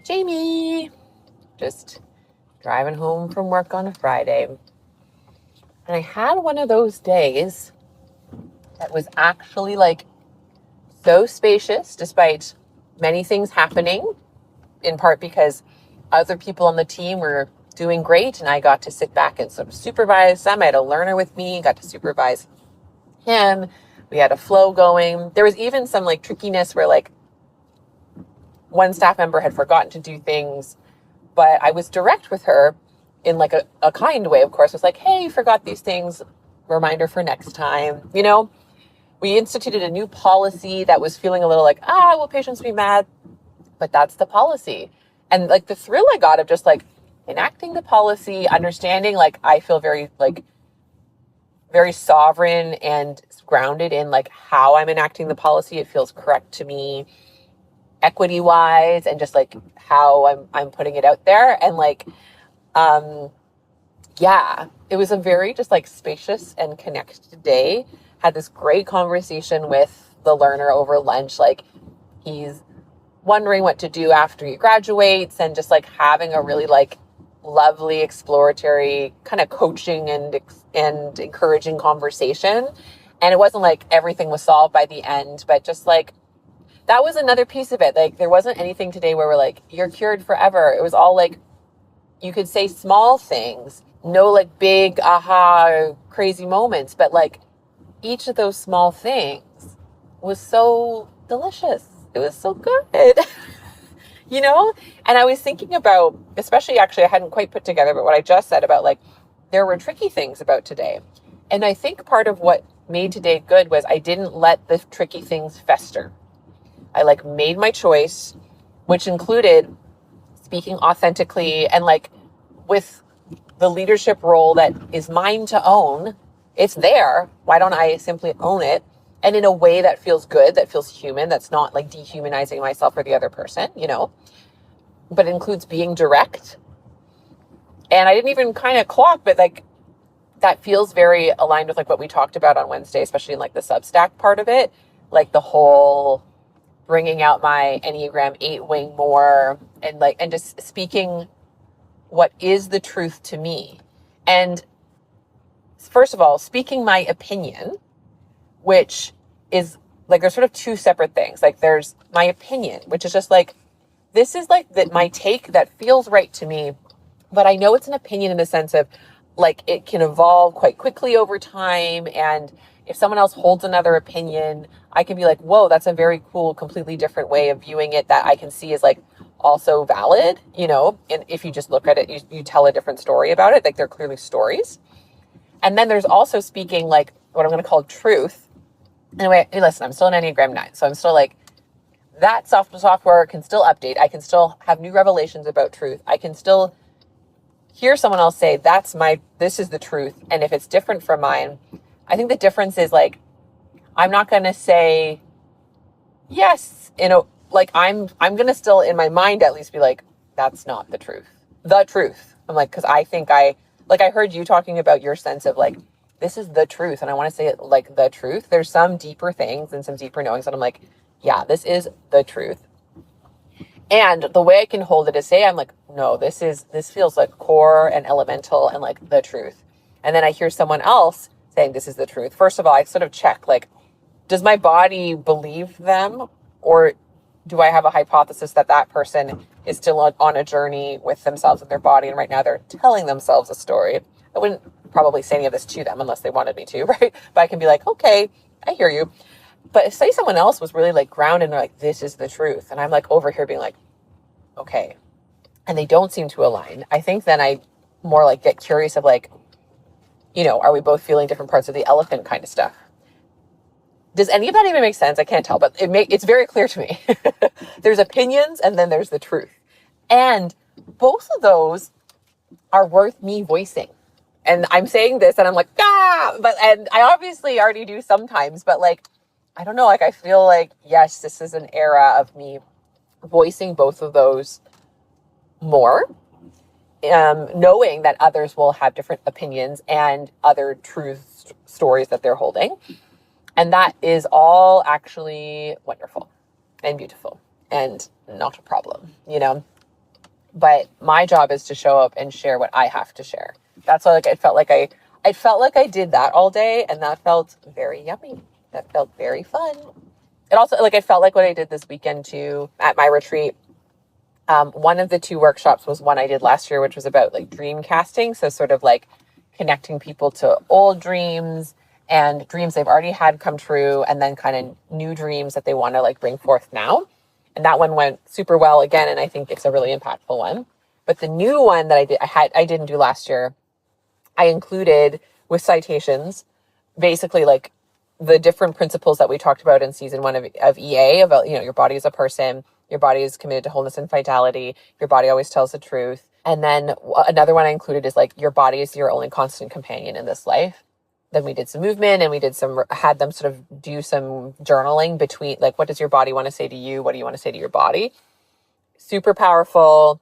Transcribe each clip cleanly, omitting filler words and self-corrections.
Jamie, just driving home from work on a Friday. And I had one of those days that was actually like so spacious, despite many things happening, in part because other people on the team were doing great and I got to sit back and sort of supervise them. I had a learner with me, got to supervise him. We had a flow going. There was even some like trickiness where like one staff member had forgotten to do things, but I was direct with her in like a kind way, of course. It was like, hey, you forgot these things, reminder for next time. We instituted a new policy that was feeling a little like, will patients be mad? But that's the policy. And like the thrill I got of just like enacting the policy, understanding, like I feel very sovereign and grounded in like how I'm enacting the policy. It feels correct to me, equity wise, and just like how I'm putting it out there. And like, it was a very just like spacious and connected day. Had this great conversation with the learner over lunch. Like he's wondering what to do after he graduates and just like having a really like lovely exploratory kind of coaching and encouraging conversation. And it wasn't like everything was solved by the end, but just like that was another piece of it. Like there wasn't anything today where we're like, you're cured forever. It was all like, you could say small things, no like big aha crazy moments, but like each of those small things was so delicious. It was so good, And I was thinking about, especially actually I hadn't quite put together, but what I just said about like, there were tricky things about today. And I think part of what made today good was I didn't let the tricky things fester. I like made my choice, which included speaking authentically and like with the leadership role that is mine to own. It's there. Why don't I simply own it? And in a way that feels good, that feels human, that's not like dehumanizing myself or the other person, but it includes being direct. And I didn't even kind of clock, but like that feels very aligned with like what we talked about on Wednesday, especially in like the Substack part of it, like the whole bringing out my Enneagram 8 wing more and just speaking what is the truth to me. And first of all, speaking my opinion, which is like, there's sort of two separate things. Like there's my opinion, which is just like, this is like that my take that feels right to me, but I know it's an opinion in the sense of like, it can evolve quite quickly over time. And if someone else holds another opinion, I can be like, whoa, that's a very cool, completely different way of viewing it that I can see as like also valid, and if you just look at it, you tell a different story about it. Like they're clearly stories. And then there's also speaking like what I'm going to call truth. Anyway, hey, listen, I'm still an Enneagram 9. So I'm still like, that software can still update. I can still have new revelations about truth. I can still hear someone else say, this is the truth. And if it's different from mine, I think the difference is like, I'm not going to say yes, like I'm going to still in my mind at least be like, that's not the truth. The truth. I'm like, cause I think I heard you talking about your sense of like, this is the truth. And I want to say it like the truth. There's some deeper things and some deeper knowings that I'm like, yeah, this is the truth. And the way I can hold it is say, I'm like, no, this feels like core and elemental and like the truth. And then I hear someone else saying this is the truth. First of all, I sort of check, like, does my body believe them? Or do I have a hypothesis that person is still on a journey with themselves and their body? And right now they're telling themselves a story. I wouldn't probably say any of this to them unless they wanted me to, right? But I can be like, okay, I hear you. But say someone else was really like grounded and they're like, this is the truth. And I'm like over here being like, okay. And they don't seem to align. I think then I more like get curious of like, are we both feeling different parts of the elephant kind of stuff? Does any of that even make sense? I can't tell, but it's very clear to me. There's opinions and then there's the truth. And both of those are worth me voicing. And I'm saying this and I'm like, and I obviously already do sometimes, but like, I don't know, like I feel like, yes, this is an era of me voicing both of those more, knowing that others will have different opinions and other truth stories that they're holding. And that is all actually wonderful and beautiful and not a problem, but my job is to show up and share what I have to share. That's why like I felt like I did that all day, and that felt very yummy. That felt very fun. It also like I felt like what I did this weekend too at my retreat. One of the 2 workshops was one I did last year, which was about like dream casting. So sort of like connecting people to old dreams and dreams they've already had come true, and then kind of new dreams that they want to like bring forth now. And that one went super well again, and I think it's a really impactful one. But the new one that I didn't do last year, I included with citations, basically like the different principles that we talked about in season 1 of EA about, your body is a person, your body is committed to wholeness and vitality, your body always tells the truth. And then another one I included is like, your body is your only constant companion in this life. Then we did some movement, and we had them sort of do some journaling between like, what does your body want to say to you? What do you want to say to your body? Super powerful.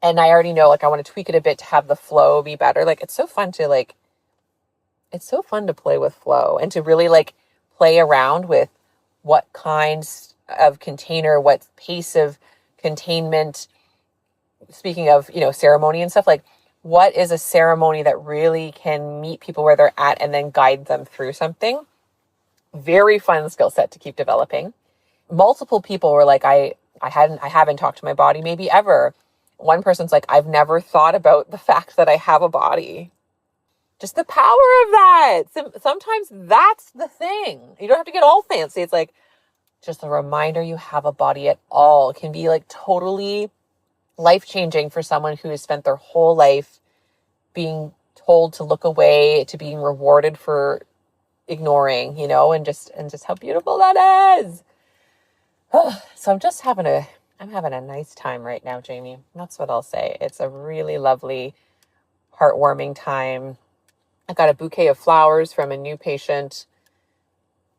And I already know, like, I want to tweak it a bit to have the flow be better. Like, it's so fun to play with flow and to really like play around with what kinds of container, what pace of containment. Speaking of, ceremony and stuff, like, what is a ceremony that really can meet people where they're at and then guide them through something? Very fun skill set to keep developing. Multiple people were like, I haven't talked to my body maybe ever. One person's like, I've never thought about the fact that I have a body. Just the power of that. Sometimes that's the thing. You don't have to get all fancy. It's like just a reminder you have a body at all. It can be like totally life-changing for someone who has spent their whole life being told to look away, to being rewarded for ignoring, and just how beautiful that is. So I'm having a nice time right now, Jamie. That's what I'll say. It's a really lovely, heartwarming time. I got a bouquet of flowers from a new patient.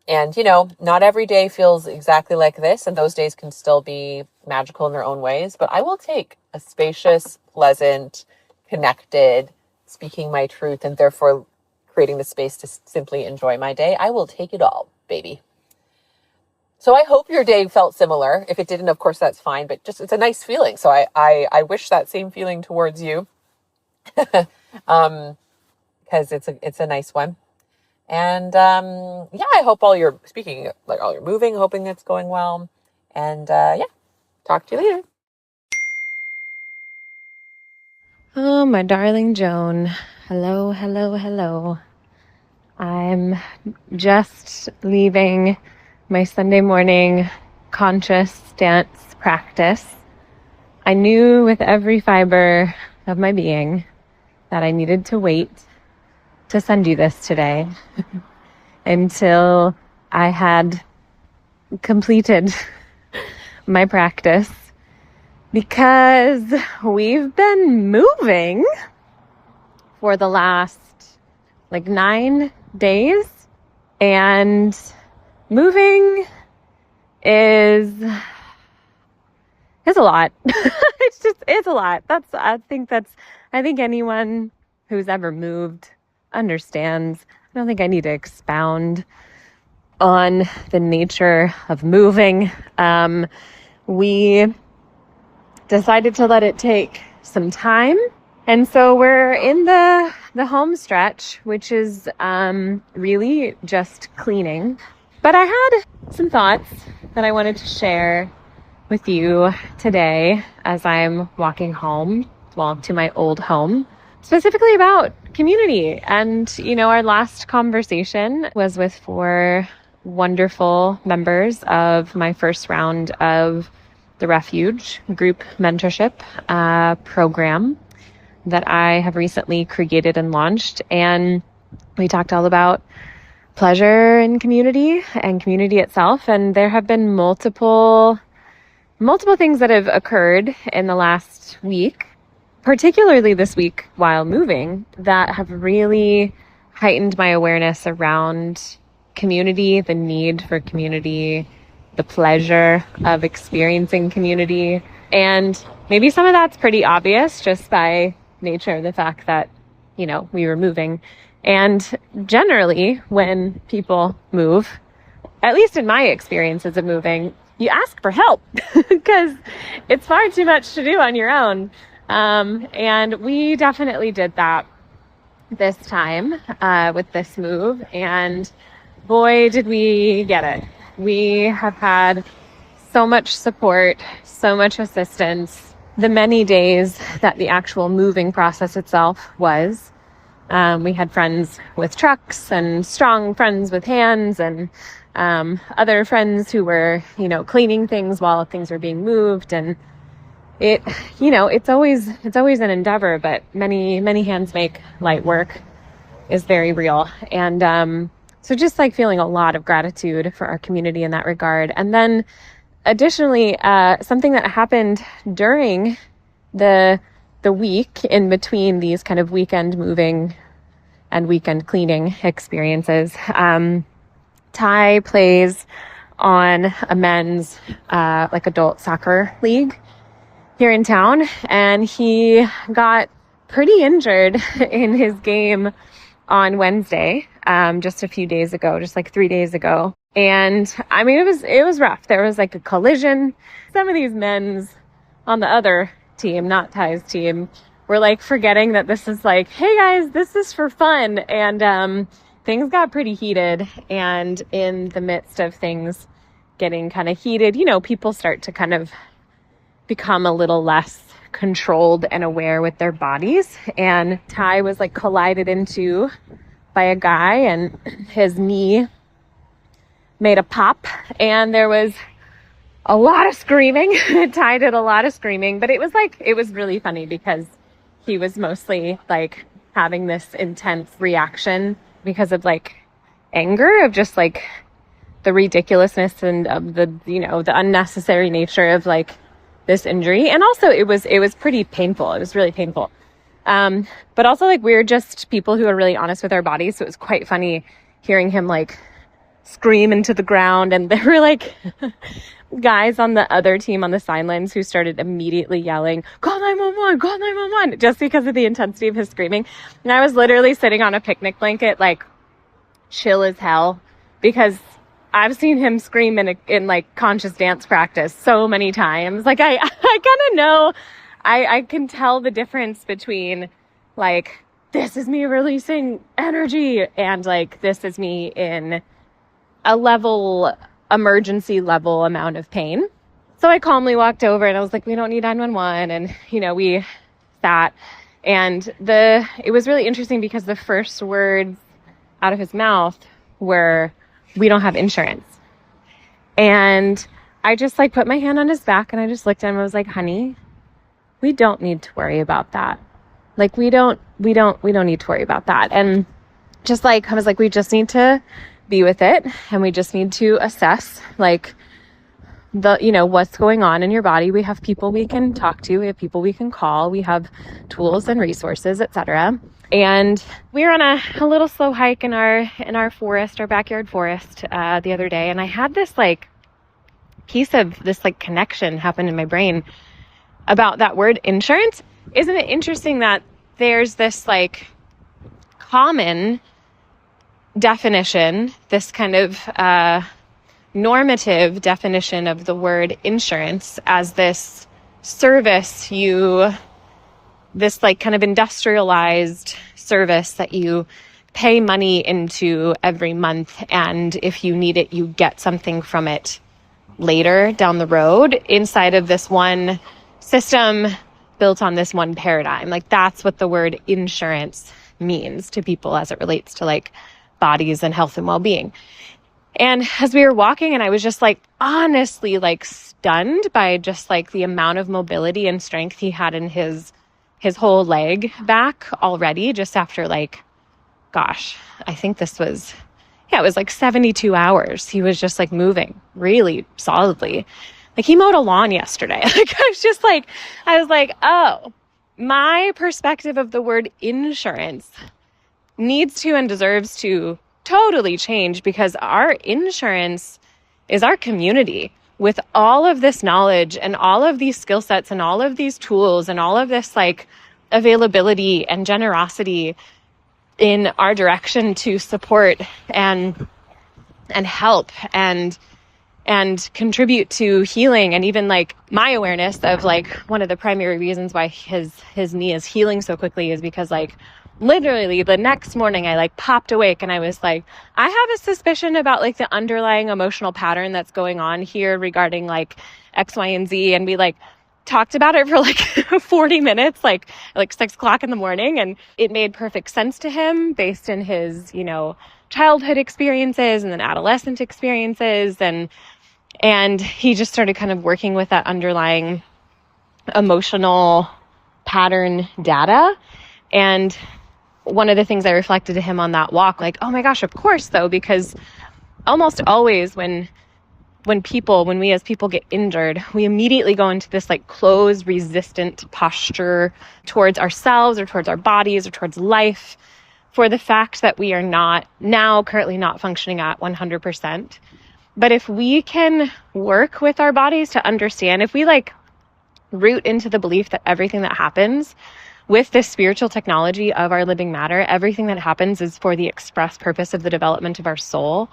And, not every day feels exactly like this, and those days can still be magical in their own ways. But I will take a spacious, pleasant, connected, speaking my truth, and therefore creating the space to simply enjoy my day. I will take it all, baby. So I hope your day felt similar. If it didn't, of course, that's fine. But just it's a nice feeling. So I wish that same feeling towards you, because it's a nice one. And I hope all your moving, hoping it's going well. And talk to you later. Oh, my darling Joan. Hello, hello, hello. I'm just leaving my Sunday morning conscious dance practice. I knew with every fiber of my being that I needed to wait to send you this today until I had completed my practice, because we've been moving for the last 9 days, and moving is a lot. it's a lot. I think anyone who's ever moved understands. I don't think I need to expound on the nature of moving. We decided to let it take some time. And so we're in the home stretch, which is really just cleaning. But I had some thoughts that I wanted to share with you today as I'm walking home, to my old home, specifically about community. And, our last conversation was with 4 wonderful members of my first round of the Refuge group mentorship program that I have recently created and launched. And we talked all about pleasure in community and community itself. And there have been multiple things that have occurred in the last week, particularly this week while moving, that have really heightened my awareness around community, the need for community, the pleasure of experiencing community. And maybe some of that's pretty obvious just by nature of the fact that, we were moving. And generally, when people move, at least in my experiences of moving, you ask for help because it's far too much to do on your own. And we definitely did that this time with this move. And boy, did we get it. We have had so much support, so much assistance. The many days that the actual moving process itself was. We had friends with trucks and strong friends with hands and other friends who were, cleaning things while things were being moved. And it's always an endeavor, but many hands make light work is very real. And so just like feeling a lot of gratitude for our community in that regard. And then additionally, something that happened during the week in between these kind of weekend moving and weekend cleaning experiences. Ty plays on a men's adult soccer league here in town, and he got pretty injured in his game on Wednesday, just a few days ago, just like 3 days ago. And I mean, it was rough. There was like a collision. Some of these men's on the other team, not Ty's team, were like forgetting that this is like, hey guys, this is for fun. And things got pretty heated. And in the midst of things getting kind of heated, people start to kind of become a little less controlled and aware with their bodies. And Ty was like collided into by a guy, and his knee made a pop, and there was a lot of screaming. Ty did a lot of screaming, but it was really funny because he was mostly like having this intense reaction because of like anger of just like the ridiculousness and of the, the unnecessary nature of like this injury. And also it was pretty painful. It was really painful. But also like we're just people who are really honest with our bodies. So it was quite funny hearing him like scream into the ground. And there were like guys on the other team on the sidelines who started immediately yelling, call 911, call 911, just because of the intensity of his screaming. And I was literally sitting on a picnic blanket, like chill as hell, because I've seen him scream in like conscious dance practice so many times. Like I kind of know, I can tell the difference between like, this is me releasing energy and like, this is me in a emergency level amount of pain. So I calmly walked over and I was like, we don't need 911. And, we sat, and it was really interesting because the first words out of his mouth were, we don't have insurance. And I just like put my hand on his back and I just looked at him and I was like, honey, we don't need to worry about that. Like, we don't need to worry about that. And just like, I was like, we just need to be with it, and we just need to assess like what's going on in your body. We have people we can talk to, we have people we can call, we have tools and resources, etc. And we were on a little slow hike in our forest, our backyard forest, the other day, and I had this like piece of this like connection happen in my brain about that word insurance. Isn't it interesting that there's this like common definition, this kind of normative definition of the word insurance as this service this like kind of industrialized service that you pay money into every month, and if you need it, you get something from it later down the road inside of this one system built on this one paradigm. Like, that's what the word insurance means to people as it relates to like bodies and health and well-being. And as we were walking, and I was just like honestly like stunned by just like the amount of mobility and strength he had in his whole leg back already, just after like, gosh, I think it was like 72 hours. He was just like moving really solidly. Like, he mowed a lawn yesterday. Like, I was like, oh, my perspective of the word insurance needs to and deserves to totally change, because our insurance is our community with all of this knowledge and all of these skill sets and all of these tools and all of this like availability and generosity in our direction to support and help and and contribute to healing. And even like my awareness of like one of the primary reasons why his knee is healing so quickly is because like literally the next morning I like popped awake and I was like, I have a suspicion about like the underlying emotional pattern that's going on here regarding like X, Y, and Z. And we like talked about it for like 40 minutes, like 6 o'clock in the morning. And it made perfect sense to him based in his, childhood experiences and then adolescent experiences. And he just started kind of working with that underlying emotional pattern data. And one of the things I reflected to him on that walk, like, oh my gosh, of course though, because almost always when we as people get injured, we immediately go into this like closed, resistant posture towards ourselves or towards our bodies or towards life for the fact that we are currently not functioning at 100%. But if we can work with our bodies to understand, if we like root into the belief that everything that happens with this spiritual technology of our living matter, everything that happens is for the express purpose of the development of our soul,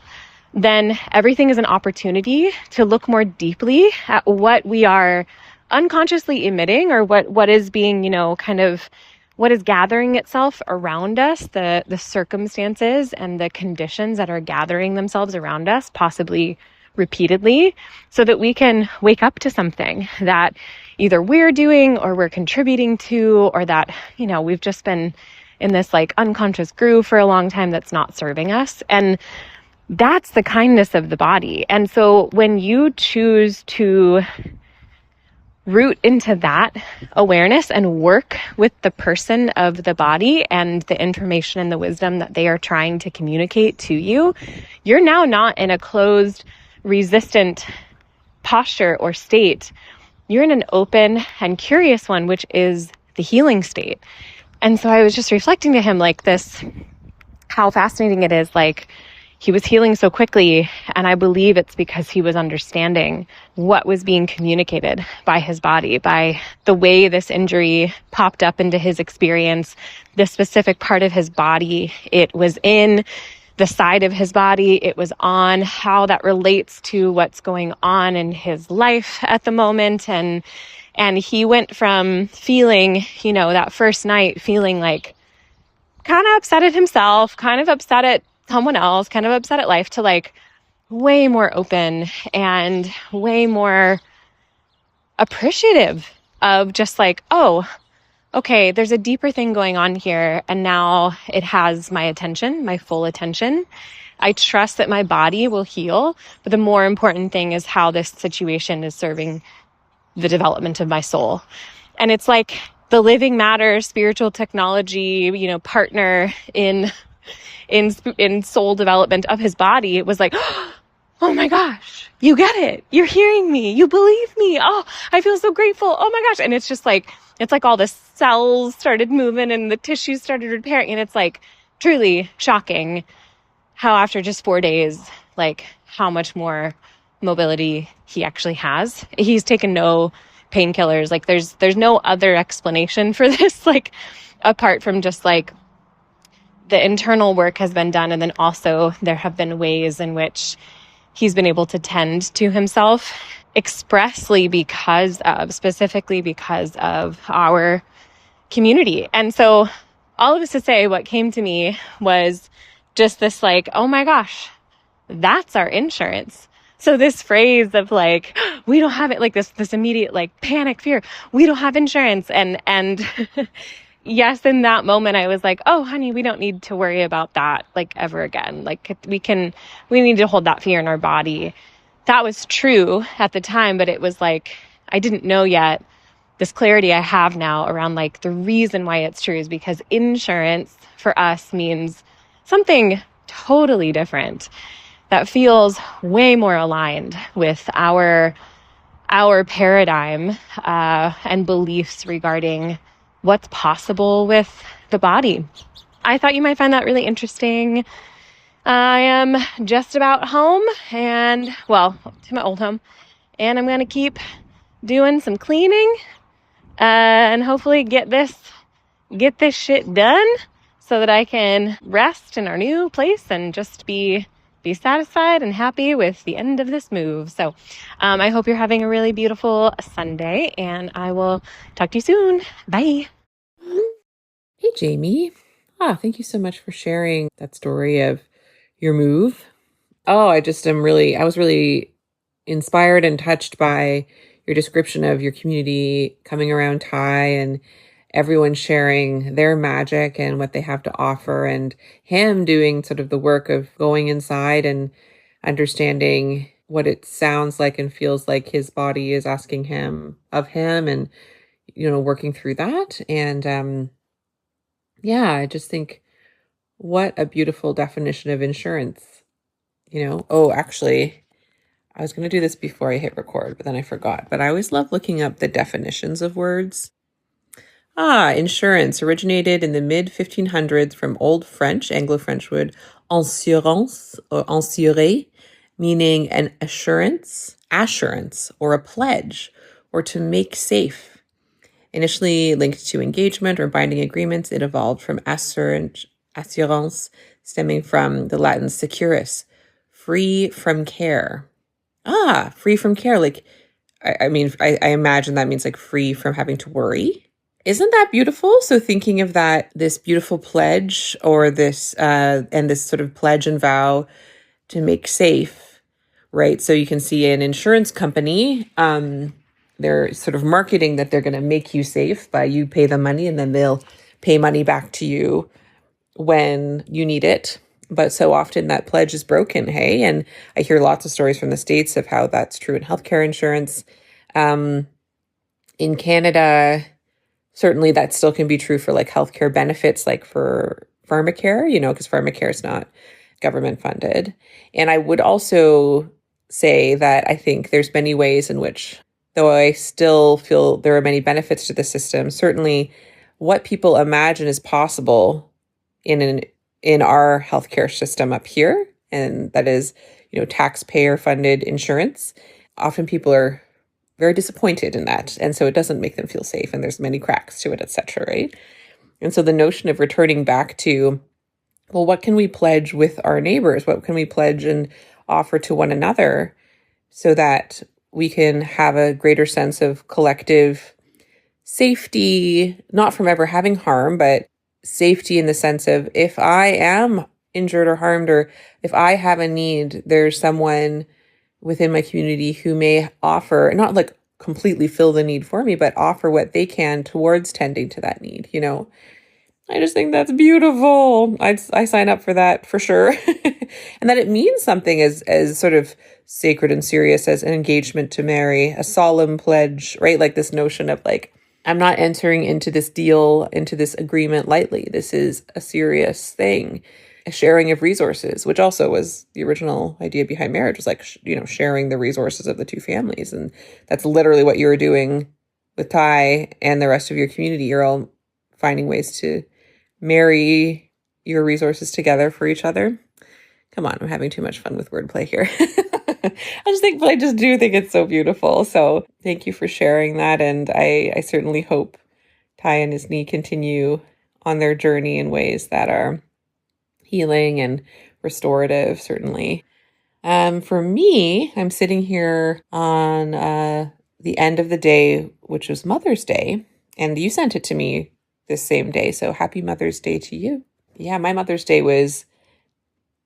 then everything is an opportunity to look more deeply at what we are unconsciously emitting, or what is being, kind of what is gathering itself around us, the circumstances and the conditions that are gathering themselves around us, possibly repeatedly, so that we can wake up to something that either we're doing or we're contributing to, or that, we've just been in this like unconscious groove for a long time that's not serving us. And that's the kindness of the body. And so when you choose to root into that awareness and work with the person of the body and the information and the wisdom that they are trying to communicate to you, you're now not in a closed, resistant posture or state. You're in an open and curious one, which is the healing state. And so I was just reflecting to him like this, how fascinating it is. Like, he was healing so quickly, and I believe it's because he was understanding what was being communicated by his body, by the way this injury popped up into his experience, the specific part of his body it was in, the side of his body it was on, how that relates to what's going on in his life at the moment. And he went from feeling, that first night feeling like kind of upset at himself, kind of upset at someone else, kind of upset at life, to like way more open and way more appreciative of just like, oh, okay, there's a deeper thing going on here. And now it has my attention, my full attention. I trust that my body will heal. But the more important thing is how this situation is serving the development of my soul. And it's like the living matter, spiritual technology, partner in soul development of his body. It was like, oh my gosh, you get it. You're hearing me. You believe me. Oh, I feel so grateful. Oh my gosh. And it's just like, it's like all the cells started moving and the tissues started repairing. And it's like truly shocking how after just 4 days, like how much more mobility he actually has. He's taken no painkillers. Like there's no other explanation for this, like apart from just like the internal work has been done. And then also there have been ways in which he's been able to tend to himself expressly specifically because of our community. And so all of this to say, what came to me was just this like, oh my gosh, that's our insurance. So this phrase of like, we don't have it, like this immediate like panic fear, we don't have insurance. And yes, in that moment, I was like, oh, honey, we don't need to worry about that like ever again. Like we need to hold that fear in our body. That was true at the time, but it was like, I didn't know yet. This clarity I have now around like the reason why it's true is because insurance for us means something totally different that feels way more aligned with our paradigm and beliefs regarding what's possible with the body. I thought you might find that really interesting. I am just about home to my old home, and I'm going to keep doing some cleaning and hopefully get this shit done so that I can rest in our new place and just be be satisfied and happy with the end of this move. So I hope you're having a really beautiful Sunday, and I will talk to you soon. Bye. Hey, Jamie. Thank you so much for sharing that story of your move. I was really inspired and touched by your description of your community coming around Thai and everyone sharing their magic and what they have to offer, and him doing sort of the work of going inside and understanding what it sounds like and feels like his body is asking him of him, and working through that. And I just think what a beautiful definition of insurance. Actually, I was going to do this before I hit record, but then I forgot. But I always love looking up the definitions of words. Insurance originated in the mid-1500s from Old French, Anglo-French word assurance or assurer, meaning an assurance, or a pledge, or to make safe. Initially linked to engagement or binding agreements, it evolved from assurance, stemming from the Latin securus, free from care. Free from care. Like, I imagine that means like free from having to worry. Isn't that beautiful? So thinking of that, this beautiful pledge or this, and this sort of pledge and vow to make safe, right? So you can see an insurance company, they're sort of marketing that they're going to make you safe by you pay them money and then they'll pay money back to you when you need it. But so often that pledge is broken, hey? And I hear lots of stories from the States of how that's true in healthcare insurance. In Canada, certainly that still can be true for like healthcare benefits, like for pharmacare, because pharmacare is not government funded. And I would also say that I think there's many ways in which, though I still feel there are many benefits to the system, certainly what people imagine is possible in our healthcare system up here, and that is, taxpayer funded insurance. Often people are very disappointed in that, and so it doesn't make them feel safe, and there's many cracks to it, etc., right? And so the notion of returning back to, well, what can we pledge with our neighbors? What can we pledge and offer to one another so that we can have a greater sense of collective safety, not from ever having harm, but safety in the sense of if I am injured or harmed, or if I have a need, there's someone within my community who may offer, not like completely fill the need for me, but offer what they can towards tending to that need. I just think that's beautiful. I sign up for that for sure. And that it means something as sort of sacred and serious as an engagement to marry, a solemn pledge, right? Like this notion of like, I'm not entering into this deal, into this agreement lightly. This is a serious thing. A sharing of resources, which also was the original idea behind marriage, was like, sharing the resources of the two families. And that's literally what you're doing with Ty and the rest of your community. You're all finding ways to marry your resources together for each other. Come on, I'm having too much fun with wordplay here. I just do think it's so beautiful. So thank you for sharing that. And I certainly hope Ty and his knee continue on their journey in ways that are healing and restorative, certainly. For me, I'm sitting here on the end of the day, which was Mother's Day, and you sent it to me this same day. So happy Mother's Day to you. Yeah, my Mother's Day was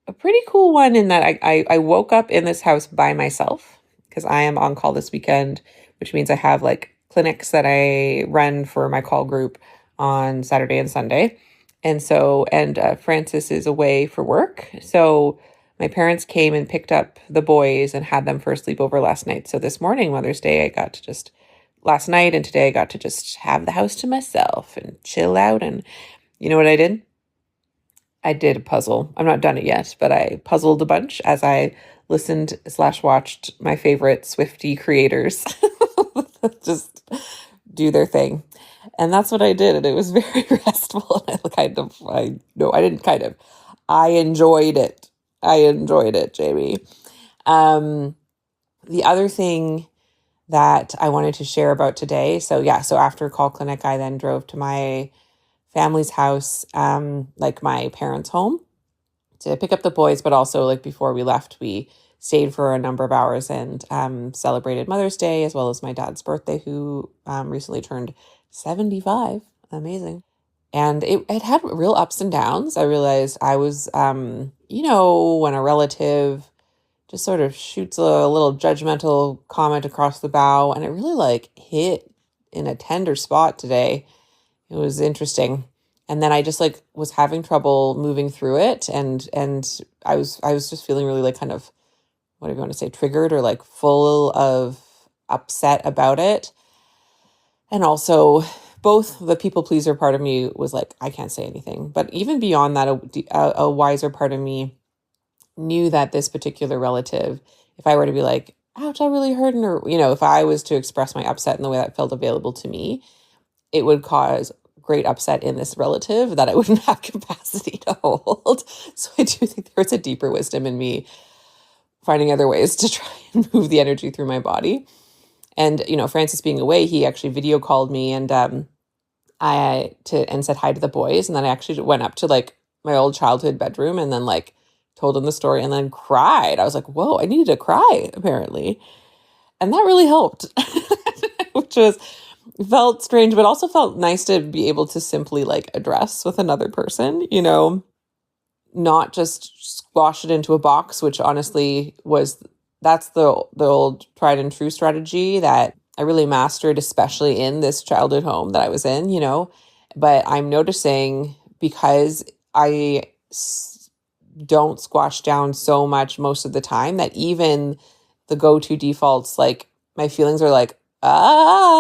a pretty cool one in that I woke up in this house by myself because I am on call this weekend, which means I have like clinics that I run for my call group on Saturday and Sunday. And so, Francis is away for work. So my parents came and picked up the boys and had them for a sleepover last night. So this morning, Mother's Day, last night and today I got to just have the house to myself and chill out. And you know what I did? I did a puzzle. I'm not done it yet, but I puzzled a bunch as I listened / watched my favorite Swiftie creators just do their thing. And that's what I did. And it was very restful. I enjoyed it. Jamie. The other thing that I wanted to share about today. So after call clinic, I then drove to my family's house, like my parents' home, to pick up the boys, but also like before we left, we stayed for a number of hours and celebrated Mother's Day as well as my dad's birthday, who recently turned 75. Amazing. And it had real ups and downs. I realized I was, when a relative just sort of shoots a little judgmental comment across the bow, and it really like hit in a tender spot today. It was interesting. And then I just like was having trouble moving through it. And I was just feeling really like kind of, whatever you want to say, triggered or like full of upset about it. And also both the people pleaser part of me was like, I can't say anything. But even beyond that, a wiser part of me knew that this particular relative, if I were to be like, ouch, I really hurt, or, if I was to express my upset in the way that felt available to me, it would cause great upset in this relative that I wouldn't have capacity to hold. So I do think there's a deeper wisdom in me finding other ways to try and move the energy through my body. And, Francis being away, he actually video called me and said hi to the boys. And then I actually went up to like my old childhood bedroom and then like told him the story and then cried. I was like, whoa, I needed to cry apparently. And that really helped, which felt strange, but also felt nice to be able to simply like address with another person, not just squash it into a box, which honestly that's the old tried and true strategy that I really mastered, especially in this childhood home that I was in, but I'm noticing because I don't squash down so much most of the time that even the go-to defaults, like my feelings are like,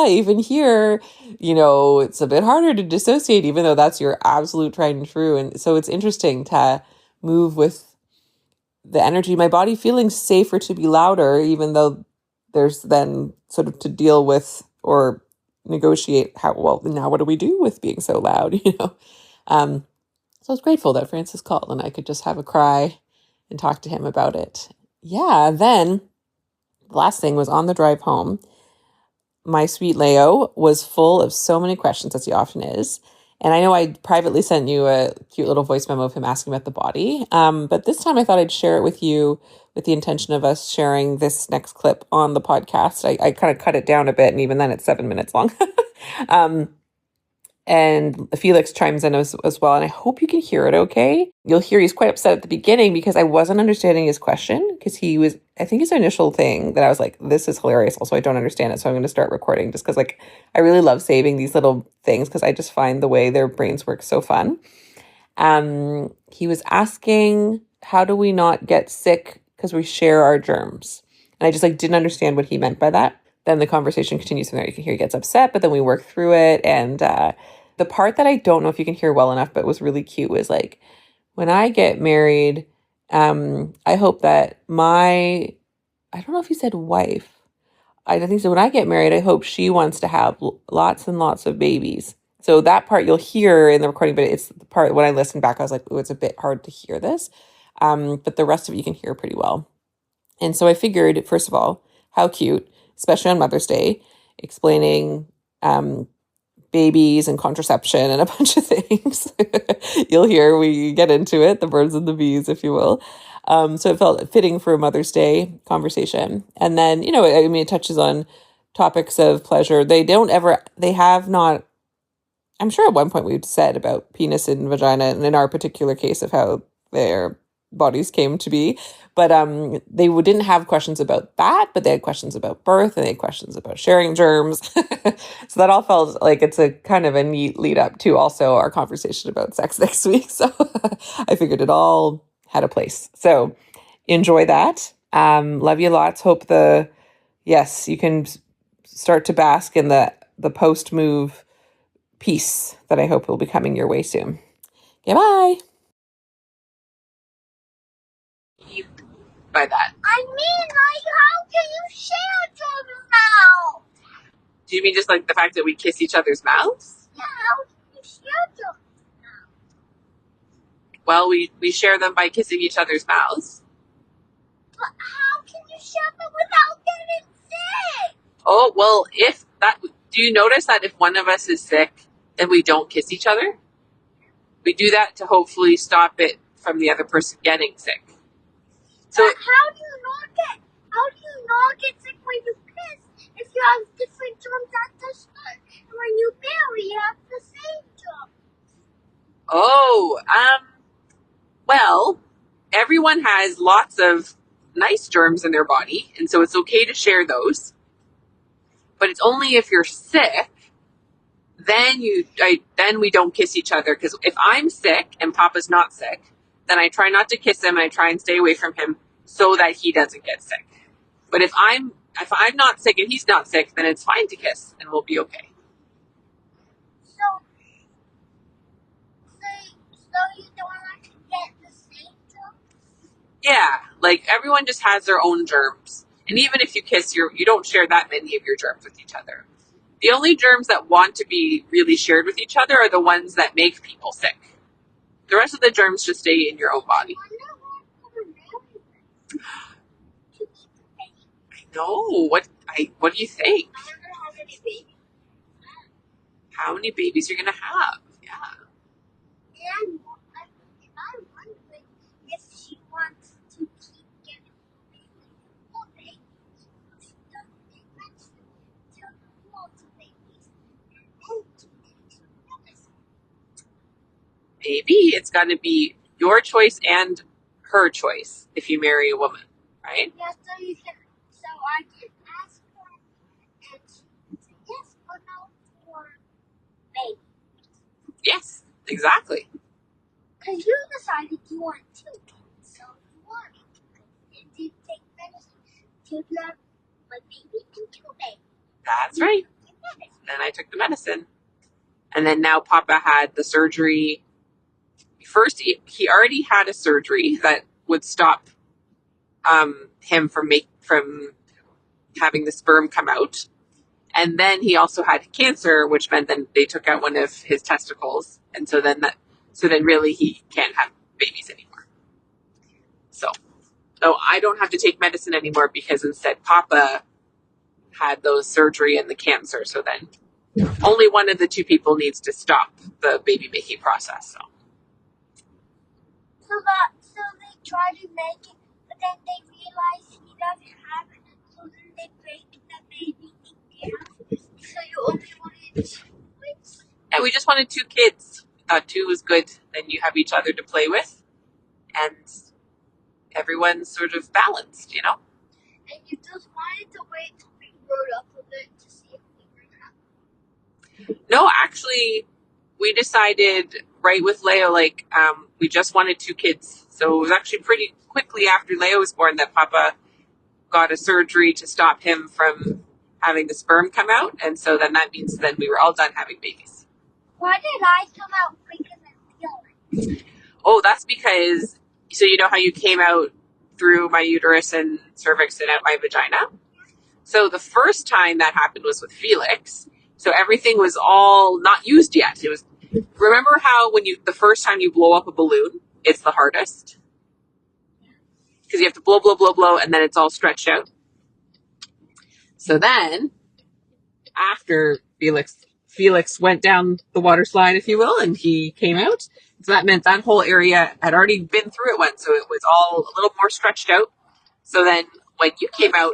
even here, it's a bit harder to dissociate, even though that's your absolute tried and true. And so it's interesting to move with the energy, my body feeling safer to be louder, even though there's then sort of to deal with or negotiate now what do we do with being so loud, So I was grateful that Francis called and I could just have a cry and talk to him about it. Yeah, then the last thing was on the drive home. My sweet Leo was full of so many questions, as he often is. And I know I privately sent you a cute little voice memo of him asking about the body. But this time I thought I'd share it with you with the intention of us sharing this next clip on the podcast. I kind of cut it down a bit, and even then it's 7 minutes long. And Felix chimes in as well, and I hope you can hear it okay. You'll hear he's quite upset at the beginning because I wasn't understanding his question, because I think his initial thing that I was like, this is hilarious, also I don't understand it, so I'm going to start recording just because like I really love saving these little things because I just find the way their brains work so fun. He was asking, how do we not get sick because we share our germs? And I just like didn't understand what he meant by that. Then the conversation continues from there. You can hear he gets upset, but then we work through it. And the part that I don't know if you can hear well enough, but was really cute, was like, when I get married, I hope that I don't know if he said wife. I think so. When I get married, I hope she wants to have lots and lots of babies. So that part you'll hear in the recording, but it's the part when I listened back, I was like, oh, it's a bit hard to hear this. But the rest of it you can hear pretty well. And so I figured, first of all, how cute, especially on Mother's Day, explaining babies and contraception and a bunch of things. You'll hear we get into it, the birds and the bees, if you will. So it felt fitting for a Mother's Day conversation. And then, it touches on topics of pleasure. They have not, I'm sure at one point we've said about penis and vagina, and in our particular case of how their bodies came to be. But they didn't have questions about that, but they had questions about birth and they had questions about sharing germs. So that all felt like it's a kind of a neat lead up to also our conversation about sex next week. So I figured it all had a place. So enjoy that. Love you lots. Hope you can start to bask in the post-move peace that I hope will be coming your way soon. Okay, bye. By that. I mean, like, how can you share your mouth? Do you mean just like the fact that we kiss each other's mouths? Yeah, how can you share your mouth? Well, we share them by kissing each other's mouths. But how can you share them without getting sick? Oh, well, do you notice that if one of us is sick, then we don't kiss each other? We do that to hopefully stop it from the other person getting sick. So But how do you not get sick when you piss if you have different germs at the start? And when you marry, you have the same germ. well, everyone has lots of nice germs in their body, and so it's okay to share those. But it's only if you're sick, then we don't kiss each other. Because if I'm sick and Papa's not sick, then I try not to kiss him and I try and stay away from him so that he doesn't get sick. But if I'm not sick and he's not sick, then it's fine to kiss and we'll be okay. So you don't want to get the same germ? Yeah, like everyone just has their own germs. And even if you kiss, you don't share that many of your germs with each other. The only germs that want to be really shared with each other are the ones that make people sick. The rest of the germs just stay in your own body. No, what do you think? I wonder how many babies. How many babies you're gonna have? Yeah. And I'm wondering if she wants to keep getting babies. She doesn't take medicine to lots of babies. And to take medicine. Maybe it's gotta be your choice and her choice if you marry a woman, right? Yeah, so I can ask her and she can say yes or no for baby. Yes, exactly. Because you decided you want 2 kids, so you wanted to take medicine to have a baby and 2 babies. That's right. And I took the medicine. And then now Papa had the surgery. First, he already had a surgery that would stop him from having the sperm come out. And then he also had cancer, which meant then they took out one of his testicles. And so then really he can't have babies anymore. So I don't have to take medicine anymore because instead Papa had those surgery and the cancer. So then only one of the 2 people needs to stop the baby making process. So they try to make it, but then they realize he doesn't have it, so then they break the baby in half. So you only wanted 2 kids? Yeah, we just wanted 2 kids. 2 was good. Then you have each other to play with, and everyone's sort of balanced, And you just wanted to wait till we grew up a bit to see if we were happy. No, actually, we decided right with Leo, we just wanted 2 kids. So it was actually pretty quickly after Leo was born that Papa got a surgery to stop him from having the sperm come out. And so then that means then we were all done having babies. Why did I come out quicker than Felix? Oh, that's because, so you know how you came out through my uterus and cervix and out my vagina? So the first time that happened was with Felix. So everything was all not used yet. Remember how the first time you blow up a balloon, it's the hardest? Because you have to blow, blow, blow, blow, and then it's all stretched out. So then, after Felix went down the water slide, if you will, and he came out, so that meant that whole area had already been through it once, so it was all a little more stretched out. So then, when you came out,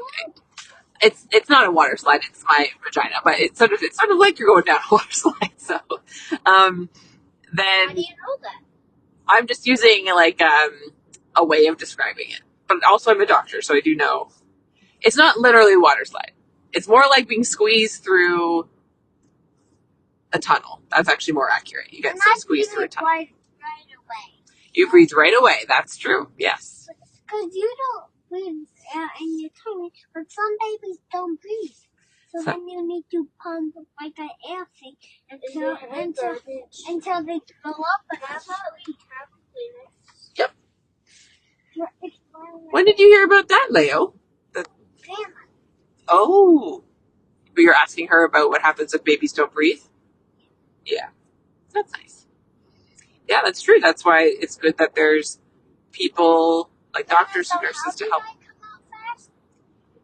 it's not a water slide, it's my vagina, but it's sort of like you're going down a water slide. So, then How do you know that? I'm just using a way of describing it. But also I'm a doctor, so I do know. It's not literally a water slide. It's more like being squeezed through a tunnel. That's actually more accurate. You get squeezed through a tunnel. Right away. You breathe right away. That's true. Yes. Because you don't breathe in your tummy, but some babies don't breathe. So then you need to pump like an air thing until they go up and have a Yep. When did you hear about that, Leo? Grandma. Oh. But you're asking her about what happens if babies don't breathe? Yeah. That's nice. Yeah, that's true. That's why it's good that there's people like doctors and nurses to help.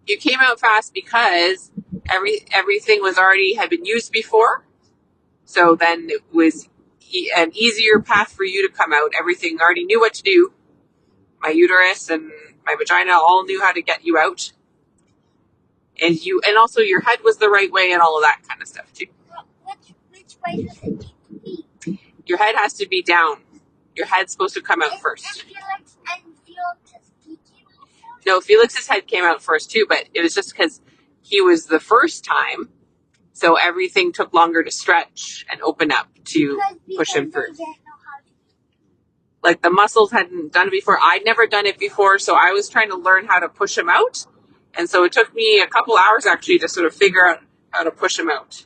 You came out fast because everything had been used before. So then it was an easier path for you to come out. Everything already knew what to do. My uterus and my vagina all knew how to get you out. And also your head was the right way and all of that kind of stuff too. Which way does it need to be? Your head has to be down. Your head's supposed to come out first. And Felix's feet came out first? No, Felix's head came out first too, but it was just because he was the first time. So everything took longer to stretch and open up to push him through. They didn't know how to. Like the muscles hadn't done it before. I'd never done it before, so I was trying to learn how to push him out. And so it took me a couple hours actually to sort of figure out how to push him out.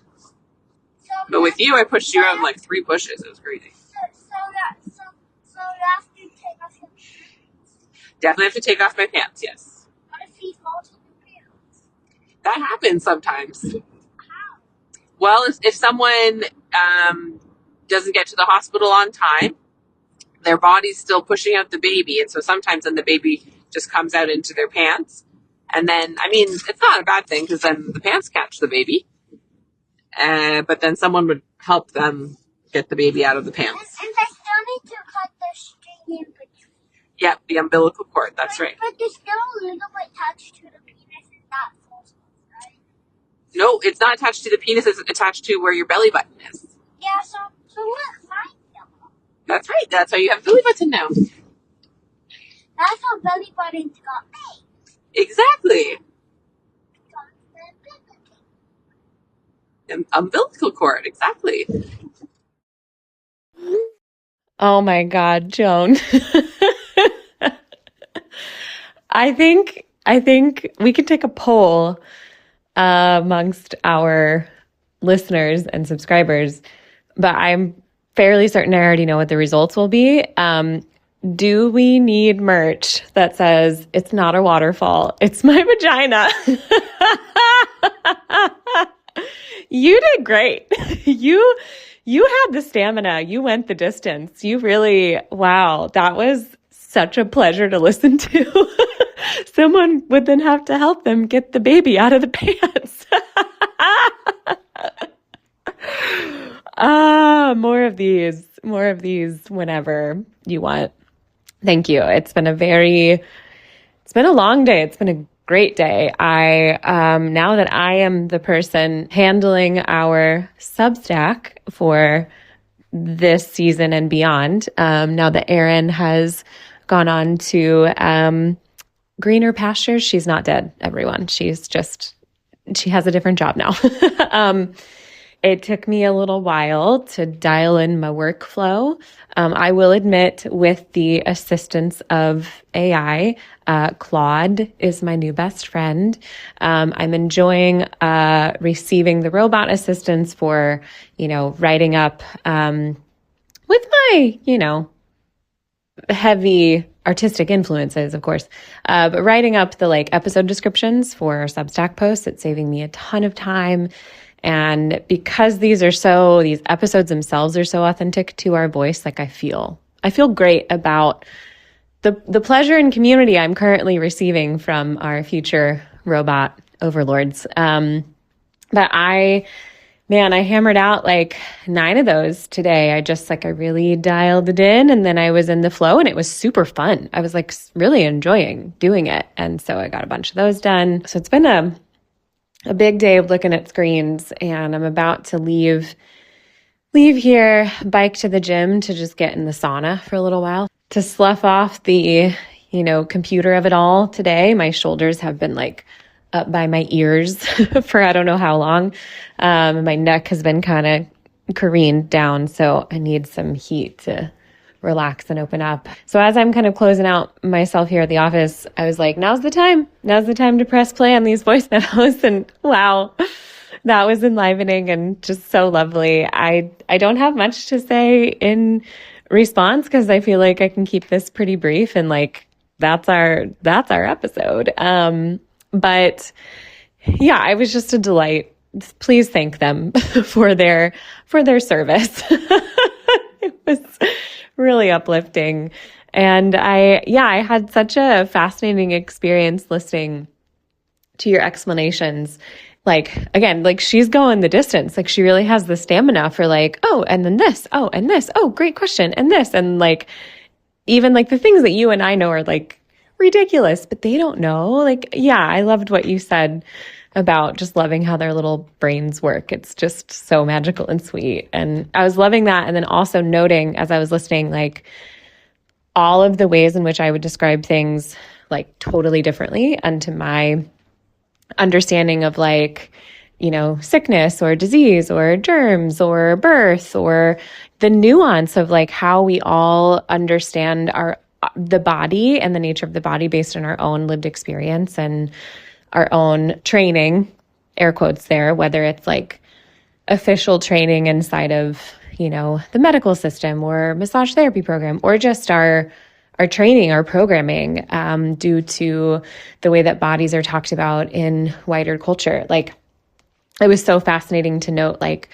But with you, I pushed you out in like 3 pushes. It was crazy. So you have to take off your pants. Definitely have to take off my pants, yes. What if he falls in your pants? That happens sometimes. How? Well, if someone doesn't get to the hospital on time, their body's still pushing out the baby. And so sometimes then the baby just comes out into their pants. And then, I mean, it's not a bad thing because then the pants catch the baby. But then someone would help them get the baby out of the pants. And they still need to cut the string in between. Yep, the umbilical cord, that's right. But there's still a little bit attached to the penis and that falls off, right? No, it's not attached to the penis, it's attached to where your belly button is. Yeah, so look, mine though. That's right, that's how you have belly button now. That's how belly buttons got made. Exactly. Umbilical cord, exactly. Oh my God, Joan. I think we could take a poll amongst our listeners and subscribers, but I'm fairly certain I already know what the results will be. Do we need merch that says it's not a waterfall, it's my vagina? You did great. You had the stamina. You went the distance. You really, wow, that was such a pleasure to listen to. Someone would then have to help them get the baby out of the pants. More of these whenever you want. Thank you. It's been a long day. It's been a great day. Now that I am the person handling our Substack for this season and beyond, now that Erin has gone on to greener pastures, she's not dead, everyone. She has a different job now. It took me a little while to dial in my workflow. I will admit, with the assistance of AI, Claude is my new best friend. I'm enjoying receiving the robot assistance for, writing up with my, heavy artistic influences, of course, but writing up the episode descriptions for Substack posts. It's saving me a ton of time. And because these episodes themselves are so authentic to our voice, I feel great about the pleasure and community I'm currently receiving from our future robot overlords. But I hammered out 9 of those today. I really dialed it in, and then I was in the flow, and it was super fun. I was really enjoying doing it. And so I got a bunch of those done. So it's been a big day of looking at screens, and I'm about to leave here, bike to the gym to just get in the sauna for a little while to slough off the, computer of it all today. My shoulders have been up by my ears for I don't know how long. My neck has been kind of careened down, so I need some heat to relax and open up. So as I'm kind of closing out myself here at the office, I was like, now's the time to press play on these voice memos. And wow, that was enlivening and just so lovely. I don't have much to say in response because I feel like I can keep this pretty brief and that's our episode. But yeah, I was just a delight. Please thank them for their service. It was really uplifting. And I had such a fascinating experience listening to your explanations like, again, like she's going the distance. Like she really has the stamina for like, oh, and then this, oh, and this, oh, great question, and this. And like, even like the things that you and I know are like ridiculous, but they don't know. Like, yeah, I loved what you said about just loving how their little brains work. It's just so magical and sweet. And I was loving that. And then also noting as I was listening, like all of the ways in which I would describe things like totally differently and to my understanding of like, you know, sickness or disease or germs or birth or the nuance of like how we all understand the body and the nature of the body based on our own lived experience and our own training, air quotes there, whether it's like official training inside of, you know, the medical system or massage therapy program, or just our training, our programming, due to the way that bodies are talked about in wider culture. Like, it was so fascinating to note, like,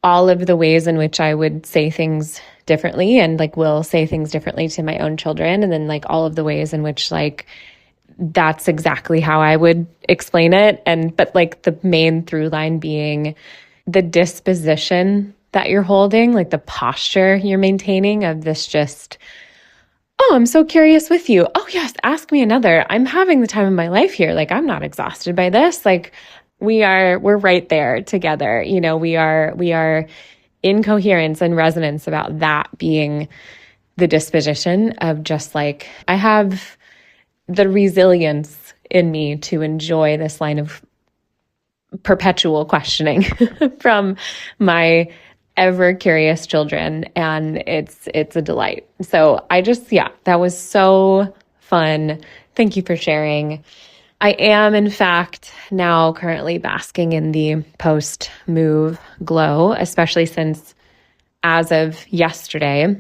all of the ways in which I would say things differently and, like, will say things differently to my own children. And then, like, all of the ways in which, like, that's exactly how I would explain it. But, like, the main through line being the disposition that you're holding, like, the posture you're maintaining of this just, oh, I'm so curious with you. Oh, yes, ask me another. I'm having the time of my life here. Like, I'm not exhausted by this. Like, we're right there together. You know, we are in coherence and resonance about that being the disposition of just like, I have the resilience in me to enjoy this line of perpetual questioning from my ever curious children. And it's a delight. So that was so fun. Thank you for sharing. I am, in fact, now currently basking in the post-move glow, especially since as of yesterday,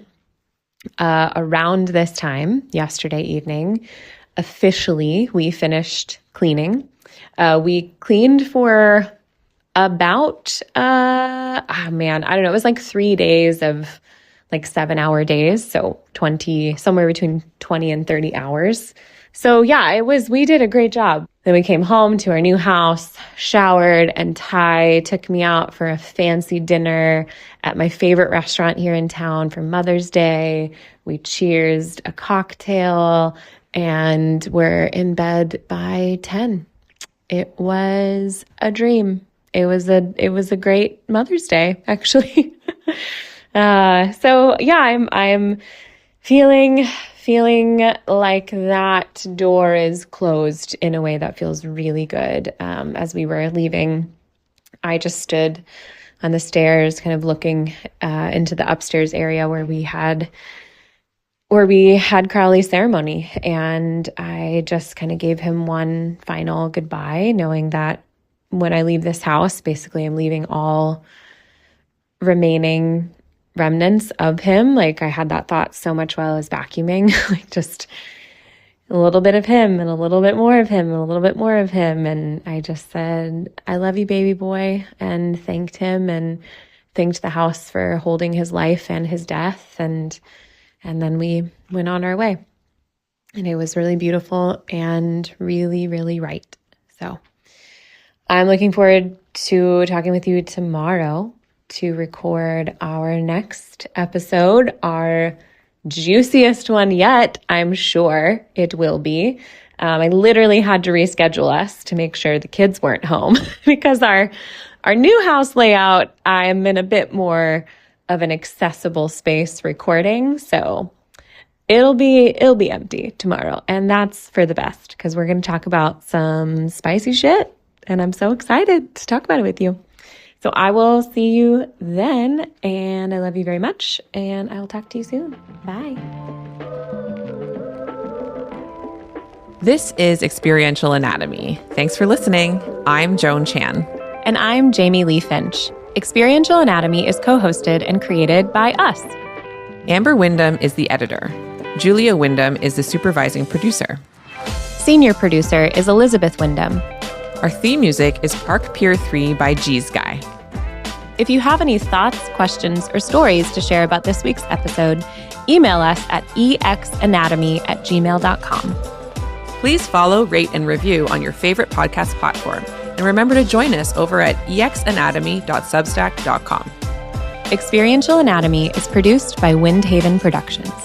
around this time, yesterday evening, officially we finished cleaning. We cleaned for about, I don't know, it was like 3 days of like 7-hour days. So somewhere between 20 and 30 hours. So yeah, we did a great job. Then we came home to our new house, showered, and Ty took me out for a fancy dinner at my favorite restaurant here in town for Mother's Day. We cheersed a cocktail and we're in bed by 10. It was a dream. It was a great Mother's Day, actually. So yeah, I'm feeling like that door is closed in a way that feels really good. As we were leaving, I just stood on the stairs, kind of looking into the upstairs area where we had Crowley's ceremony, and I just kind of gave him one final goodbye, knowing that when I leave this house, basically I'm leaving all remaining remnants of him. Like, I had that thought so much while I was vacuuming, like just a little bit of him and a little bit more of him and a little bit more of him. And I just said, I love you, baby boy, and thanked him and thanked the house for holding his life and his death. And then we went on our way. And it was really beautiful and really, really right. So I'm looking forward to talking with you tomorrow to record our next episode, our juiciest one yet. I'm sure it will be. I literally had to reschedule us to make sure the kids weren't home because our new house layout, I'm in a bit more of an accessible space recording. So it'll be empty tomorrow. And that's for the best because we're going to talk about some spicy shit. And I'm so excited to talk about it with you. So I will see you then, and I love you very much, and I will talk to you soon. Bye. This is Experiential Anatomy. Thanks for listening. I'm Joan Chan. And I'm Jamie Lee Finch. Experiential Anatomy is co-hosted and created by us. Amber Wyndham is the editor. Julia Wyndham is the supervising producer. Senior producer is Elizabeth Wyndham. Our theme music is Park Pier 3 by G's Guy. If you have any thoughts, questions, or stories to share about this week's episode, email us at exanatomy@gmail.com. Please follow, rate, and review on your favorite podcast platform And remember to join us over at exanatomy.substack.com. Experiential Anatomy is produced by Windhaven Productions.